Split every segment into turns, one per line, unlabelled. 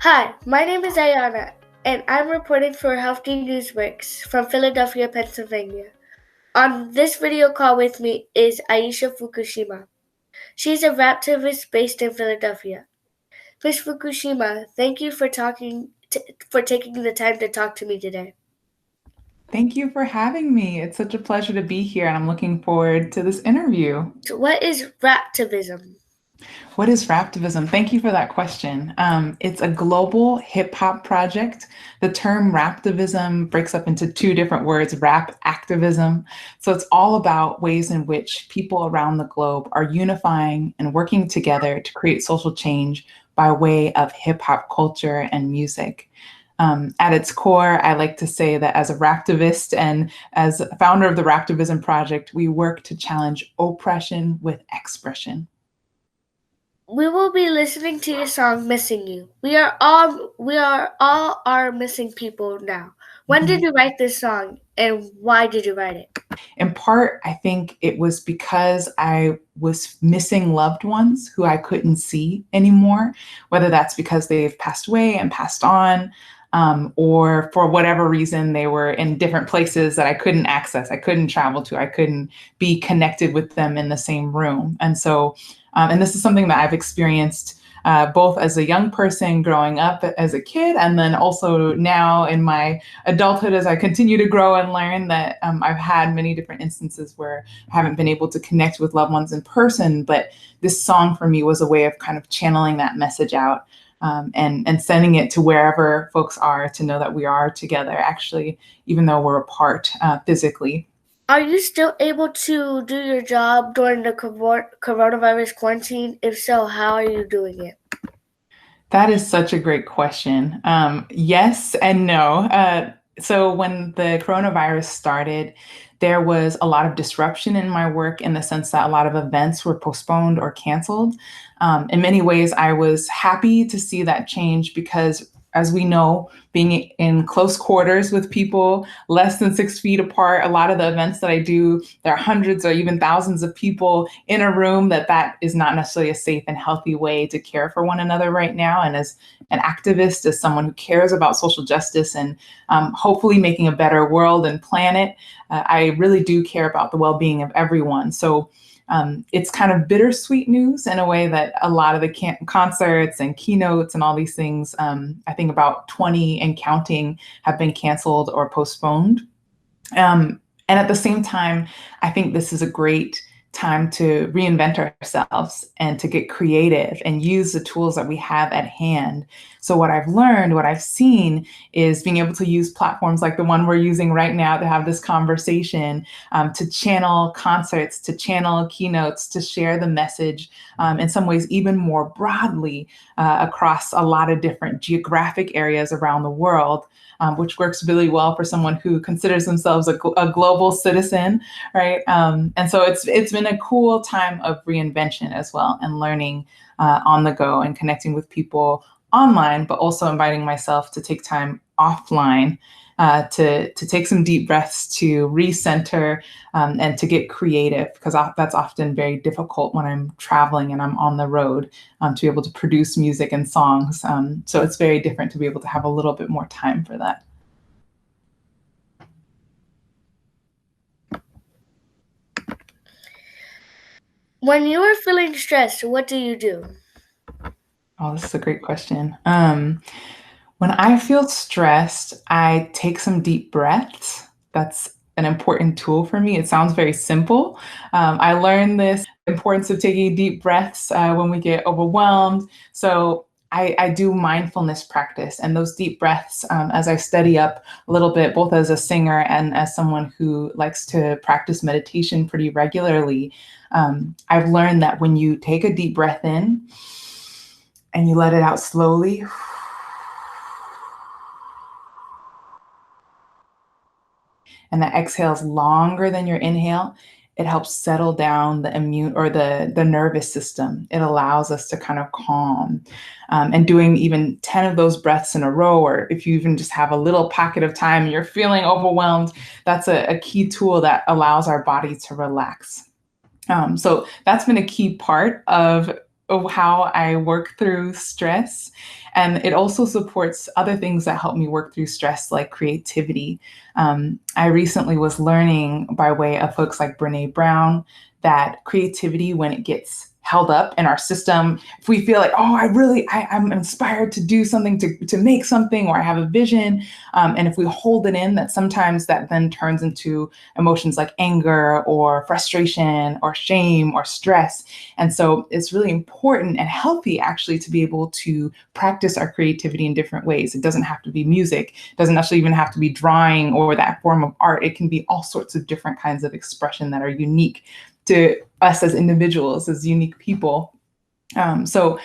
Hi, my name is Ayana, and I'm reporting for Healthy Newsworks from Philadelphia, Pennsylvania. On this video call with me is Aisha Fukushima. She's a RAPtivist based in Philadelphia. Ms. Fukushima, thank you for taking the time to talk to me today.
Thank you for having me. It's such a pleasure to be here, and I'm looking forward to this interview.
So what is RAPtivism?
What is RAPtivism? Thank you for that question. It's a global hip hop project. The term RAPtivism breaks up into two different words, rap activism. So it's all about ways in which people around the globe are unifying and working together to create social change by way of hip hop culture and music. At its core, I like to say that as a RAPtivist and as a founder of the RAPtivism project, we work to challenge oppression with expression.
We will be listening to your song Missing You. We are all our missing people now. When did
Mhm.
you write this song and why did you write it?
In part, I think it was because I was missing loved ones who I couldn't see anymore, whether that's because they've passed away and passed on, or for whatever reason, they were in different places that I couldn't access, I couldn't travel to, I couldn't be connected with them in the same room. And this is something that I've experienced both as a young person growing up as a kid, and then also now in my adulthood as I continue to grow and learn that I've had many different instances where I haven't been able to connect with loved ones in person. But this song for me was a way of kind of channeling that message out and sending it to wherever folks are to know that we are together, actually, even though we're apart physically.
Are you still able to do your job during the coronavirus quarantine? If so, how are you doing it?
That is such a great question. Yes and no. So when the coronavirus started, there was a lot of disruption in my work in the sense that a lot of events were postponed or canceled. In many ways, I was happy to see that change because, as we know, being in close quarters with people less than 6 feet apart, a lot of the events that I do, there are hundreds or even thousands of people in a room that is not necessarily a safe and healthy way to care for one another right now. And as an activist, as someone who cares about social justice and hopefully making a better world and planet, I really do care about the well-being of everyone. So it's kind of bittersweet news in a way that a lot of the concerts and keynotes and all these things, I think about 20 and counting, have been canceled or postponed. And at the same time, I think this is a great time to reinvent ourselves and to get creative and use the tools that we have at hand. So what I've learned, what I've seen is being able to use platforms like the one we're using right now to have this conversation, to channel concerts, to channel keynotes, to share the message in some ways even more broadly across a lot of different geographic areas around the world. Which works really well for someone who considers themselves a global citizen, right? And so it's been a cool time of reinvention as well, and learning on the go and connecting with people online, but also inviting myself to take time offline to take some deep breaths, to recenter, and to get creative, because that's often very difficult when I'm traveling and I'm on the road, to be able to produce music and songs. So it's very different to be able to have a little bit more time for that.
When you are feeling stressed, what do you do?
Oh, this is a great question. When I feel stressed, I take some deep breaths. That's an important tool for me. It sounds very simple. I learned this importance of taking deep breaths when we get overwhelmed. So I do mindfulness practice, and those deep breaths, as I study up a little bit, both as a singer and as someone who likes to practice meditation pretty regularly, I've learned that when you take a deep breath in and you let it out slowly, and that exhale is longer than your inhale, it helps settle down the immune or the nervous system. It allows us to kind of calm. And doing even 10 of those breaths in a row, or if you even just have a little pocket of time and you're feeling overwhelmed, that's a key tool that allows our body to relax. So that's been a key part of of how I work through stress. And it also supports other things that help me work through stress, like creativity. I recently was learning by way of folks like Brene Brown that creativity, when it gets held up in our system, if we feel like, oh, I'm inspired to do something, to make something, or I have a vision, and if we hold it in, that sometimes that then turns into emotions like anger or frustration or shame or stress. And so it's really important and healthy, actually, to be able to practice our creativity in different ways. It doesn't have to be music, it doesn't actually even have to be drawing or that form of art. It can be all sorts of different kinds of expression that are unique to us as individuals, as unique people. So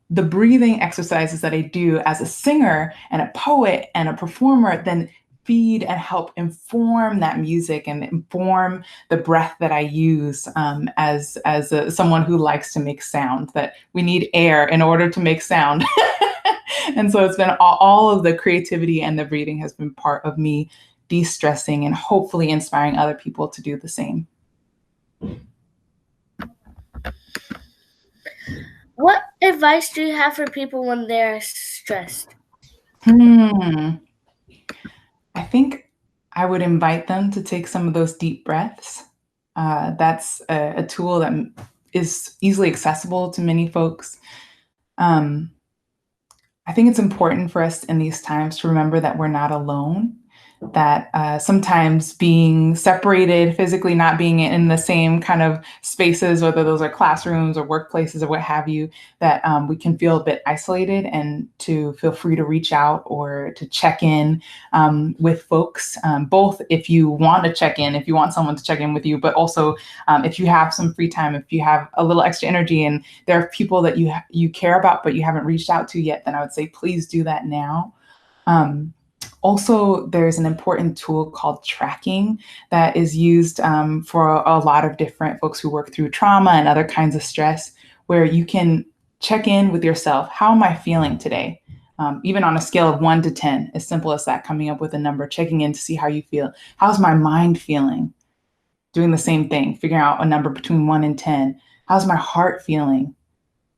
the breathing exercises that I do as a singer and a poet and a performer then feed and help inform that music and inform the breath that I use, someone who likes to make sound, that we need air in order to make sound. And so it's been all of the creativity, and the breathing has been part of me de-stressing and hopefully inspiring other people to do the same.
What advice do you have for people when they're stressed?
I think I would invite them to take some of those deep breaths. That's a tool that is easily accessible to many folks. I think it's important for us in these times to remember that we're not alone, that sometimes being separated physically, not being in the same kind of spaces, whether those are classrooms or workplaces or what have you, that we can feel a bit isolated, and to feel free to reach out or to check in with folks, both if you want to check in, if you want someone to check in with you, but also if you have some free time, if you have a little extra energy and there are people that you care about but you haven't reached out to yet, then I would say please do that now. Also, there's an important tool called tracking that is used for a lot of different folks who work through trauma and other kinds of stress, where you can check in with yourself. How am I feeling today? Even on a scale of 1 to 10, as simple as that, coming up with a number, checking in to see how you feel. How's my mind feeling? Doing the same thing, figuring out a number between 1 and 10. How's my heart feeling?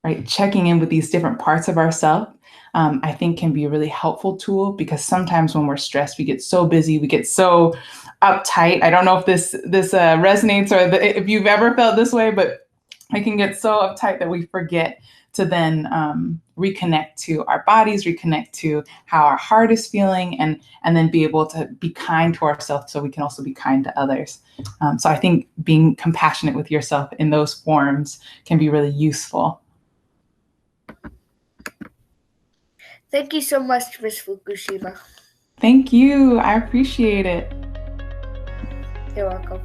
Right? Checking in with these different parts of ourselves, I think can be a really helpful tool, because sometimes when we're stressed, we get so busy, we get so uptight. I don't know if this resonates, or if you've ever felt this way, but I can get so uptight that we forget to then reconnect to our bodies, reconnect to how our heart is feeling, and then be able to be kind to ourselves so we can also be kind to others. So I think being compassionate with yourself in those forms can be really useful.
Thank you so much, Ms. Fukushima.
Thank you. I appreciate it.
You're welcome.